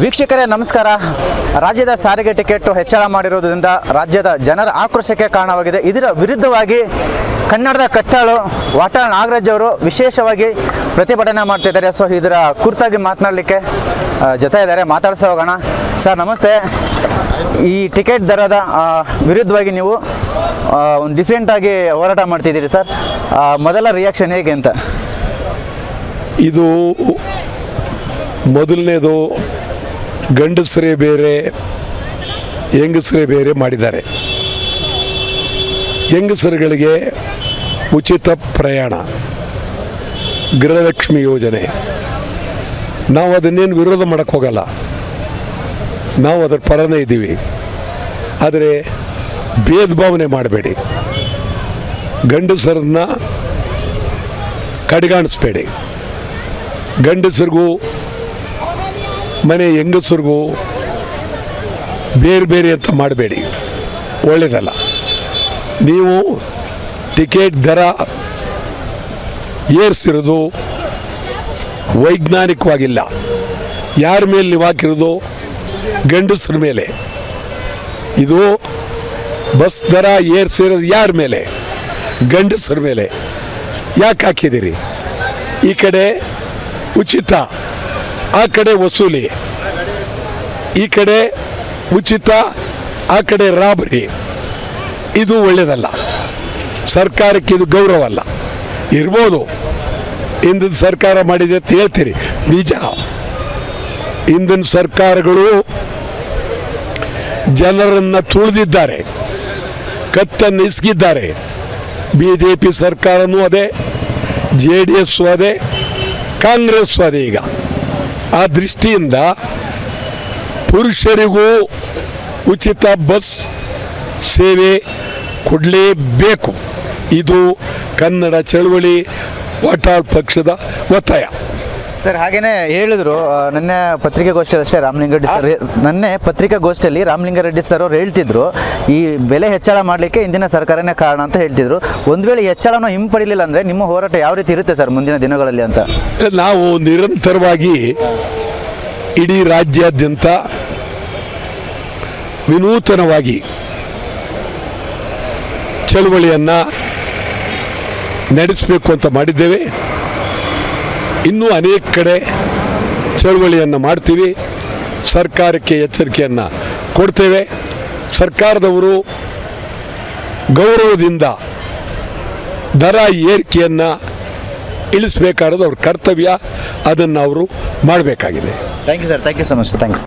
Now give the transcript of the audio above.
ವೀಕ್ಷಕರೇ ನಮಸ್ಕಾರ. ರಾಜ್ಯದ ಸಾರಿಗೆ ಟಿಕೆಟ್ ಹೆಚ್ಚಳ ಮಾಡಿರುವುದರಿಂದ ರಾಜ್ಯದ ಜನರ ಆಕ್ರೋಶಕ್ಕೆ ಕಾರಣವಾಗಿದೆ. ಇದರ ವಿರುದ್ಧವಾಗಿ ಕನ್ನಡದ ಕಟ್ಟಾಳು ವಾಟಾಳ್ ನಾಗರಾಜ್ ಅವರು ವಿಶೇಷವಾಗಿ ಪ್ರತಿಭಟನೆ ಮಾಡ್ತಿದ್ದಾರೆ. ಸೊ ಇದರ ಕುರಿತಾಗಿ ಮಾತನಾಡಲಿಕ್ಕೆ ಜೊತೆ ಇದ್ದಾರೆ, ಮಾತಾಡ್ಸ ಹೋಗೋಣ. ಸರ್ ನಮಸ್ತೆ. ಈ ಟಿಕೆಟ್ ದರದ ವಿರುದ್ಧವಾಗಿ ನೀವು ಒಂದು ಡಿಫ್ರೆಂಟಾಗಿ ಹೋರಾಟ ಮಾಡ್ತಿದ್ದೀರಿ ಸರ್. ಮೊದಲ ರಿಯಾಕ್ಷನ್ ಹೇಗೆ ಅಂತ? ಇದು ಮೊದಲನೇದು ಗಂಡಸರೇ ಬೇರೆ ಹೆಂಗಸರೇ ಬೇರೆ ಮಾಡಿದ್ದಾರೆ. ಹೆಂಗಸರುಗಳಿಗೆ ಉಚಿತ ಪ್ರಯಾಣ, ಗೃಹಲಕ್ಷ್ಮಿ ಯೋಜನೆ, ನಾವು ಅದನ್ನೇನು ವಿರೋಧ ಮಾಡೋಕ್ಕೆ ಹೋಗಲ್ಲ, ನಾವು ಅದರ ಪರನೇ ಇದ್ದೀವಿ. ಆದರೆ ಭೇದ ಭಾವನೆ ಮಾಡಬೇಡಿ, ಗಂಡಸರನ್ನ ಕಡೆಗಾಣಿಸ್ಬೇಡಿ. ಗಂಡಸರಿಗೂ ಮನೆ ಹೆಂಗಸರಿಗೂ ಬೇರೆ ಬೇರೆ ಅಂತ ಮಾಡಬೇಡಿ, ಒಳ್ಳೆಯದಲ್ಲ. ನೀವು ಟಿಕೆಟ್ ದರ ಏರಿಸಿರೋದು ವೈಜ್ಞಾನಿಕವಾಗಿಲ್ಲ. ಯಾರ ಮೇಲೆ ನೀವು ಹಾಕಿರೋದು? ಗಂಡಸರ ಮೇಲೆ. ಇದು ಬಸ್ ದರ ಏರಿಸಿರೋದು ಯಾರ ಮೇಲೆ? ಗಂಡಸರ ಮೇಲೆ. ಯಾಕೆ ಹಾಕಿದ್ದೀರಿ? ಈ ಕಡೆ ಉಚಿತ, ಆ ಕಡೆ ವಸೂಲಿ, ಈ ಕಡೆ ಉಚಿತ, ಆ ಕಡೆ ರಾಬರಿ. ಇದು ಒಳ್ಳೆಯದಲ್ಲ. ಸರ್ಕಾರಕ್ಕೆ ಇದು ಗೌರವ ಅಲ್ಲ. ಇರ್ಬೋದು ಹಿಂದಿನ ಸರ್ಕಾರ ಮಾಡಿದೆ ಅಂತ ಹೇಳ್ತೀರಿ, ನಿಜ. ಹಿಂದಿನ ಸರ್ಕಾರಗಳು ಜನರನ್ನು ತುಳಿದಿದ್ದಾರೆ, ಕತ್ತನ್ನು ಇಸ್ಗಿದ್ದಾರೆ. BJP ಸರ್ಕಾರನೂ ಅದೇ, JDS ಅದೇ, ಕಾಂಗ್ರೆಸ್ ಅದೇ. ಈಗ ಆ ದೃಷ್ಟಿಯಿಂದ ಪುರುಷರಿಗೂ ಉಚಿತ ಬಸ್ ಸೇವೆ ಕೊಡಲೇಬೇಕು. ಇದು ಕನ್ನಡ ಚಳವಳಿ ವಾಟಾಳ್ ಪಕ್ಷದ ಒತ್ತಾಯ. ಸರ್ ಹಾಗೇನೆ ಹೇಳಿದ್ರು ನೆನ್ನೆ ಪತ್ರಿಕಾಗೋಷ್ಠಿಯಲ್ಲಿ ಅಷ್ಟೇ ಪತ್ರಿಕಾಗೋಷ್ಠಿಯಲ್ಲಿ ರಾಮಲಿಂಗಾರೆಡ್ಡಿ ಸರ್ ಅವರು ಹೇಳ್ತಿದ್ರು, ಈ ಬೆಲೆ ಹೆಚ್ಚಳ ಮಾಡಲಿಕ್ಕೆ ಇಂದಿನ ಸರ್ಕಾರನೇ ಕಾರಣ ಅಂತ ಹೇಳ್ತಿದ್ರು. ಒಂದು ವೇಳೆ ಹೆಚ್ಚಳನ ಹಿಂಪಡಿಲಿಲ್ಲ ಅಂದರೆ ನಿಮ್ಮ ಹೋರಾಟ ಯಾವ ರೀತಿ ಇರುತ್ತೆ ಸರ್ ಮುಂದಿನ ದಿನಗಳಲ್ಲಿ ಅಂತ? ನಾವು ನಿರಂತರವಾಗಿ ಇಡೀ ರಾಜ್ಯಾದ್ಯಂತ ವಿನೂತನವಾಗಿ ಚಳವಳಿಯನ್ನು ನಡೆಸಬೇಕು ಅಂತ ಮಾಡಿದ್ದೇವೆ. ಇನ್ನೂ ಅನೇಕ ಕಡೆ ಚಳವಳಿಯನ್ನು ಮಾಡ್ತೀವಿ. ಸರ್ಕಾರಕ್ಕೆ ಎಚ್ಚರಿಕೆಯನ್ನು ಕೊಡ್ತೇವೆ. ಸರ್ಕಾರದವರು ಗೌರವದಿಂದ ದರ ಏರಿಕೆಯನ್ನು ಇಳಿಸಬೇಕಾದ ಅವ್ರ ಕರ್ತವ್ಯ, ಅದನ್ನು ಅವರು ಮಾಡಬೇಕಾಗಿದೆ. Thank you sir. Thank you so much. Thank you.